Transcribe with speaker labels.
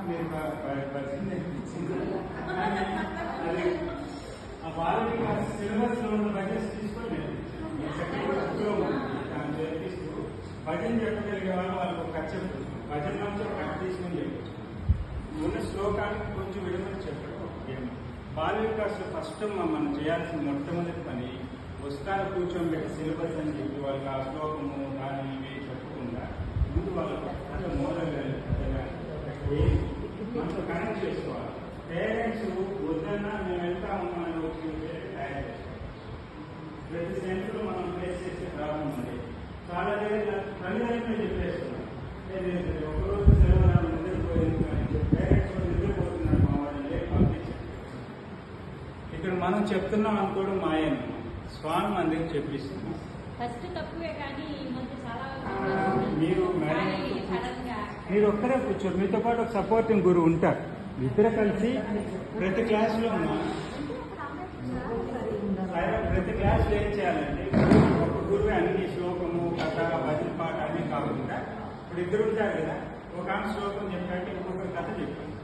Speaker 1: మీరు పరిస్థితి అది వాళ్ళకి సిలబస్ లో ఉన్న బడ్జెట్స్ తీసుకోలేదు. దాన్ని చేపిస్తూ భజన చెప్పగలిగే వాళ్ళకు ఖర్చు భజన నుంచి ఒక కట్ తీసుకుని చెప్పచ్చు. ఉన్న శ్లోకానికి కొంచెం విడమని చెప్పడం. బాల వికాస్ ఫస్ట్ మనం చేయాల్సిన మొట్టమొదటి పని పుస్తకాలు కూర్చోబెట్టి సిలబస్ అని చెప్పి వాళ్ళకి ఆ శ్లోకము కానీ ఇవి చెప్పకుండా ముందు వాళ్ళకి అంటే మోడల్ మనతో కనెక్ట్ చేసుకోవాలి. పేరెంట్స్ వద్దన్నా మేము వెళ్తా ఉన్నామని వచ్చి తయారు చేస్తాం. ప్రతి సెంటర్లో మనం ఫేస్ చేసే ప్రాబ్లం ఉంది. చాలా దగ్గర తల్లిదండ్రులు చెప్పేస్తున్నాం ఒకరోజు సెలవు నిద్రపోయింది కానీ పేరెంట్స్ నిద్రపోతున్నారు మా వాళ్ళని పంపించారు. ఇక్కడ మనం చెప్తున్నాం అనుకోవడం మాయను స్వామి మందికి చెప్పిస్తున్నాం. మీరు ఒక్కరే కూర్చోరు, మీతో పాటు ఒక సపోర్టింగ్ గురువు ఉంటారు. ఇద్దరు కలిసి ప్రతి క్లాస్లో ప్రతి క్లాస్లో ఏం చేయాలంటే ఒక గురువు అన్ని శ్లోకము కథ భజన పాట అన్నీ కాకుండా ఇప్పుడు ఇద్దరు ఉంటారు కదా, ఒక ఆమె శ్లోకం చెప్పాలంటే ఇంకొకరి కథ చెప్పాలి.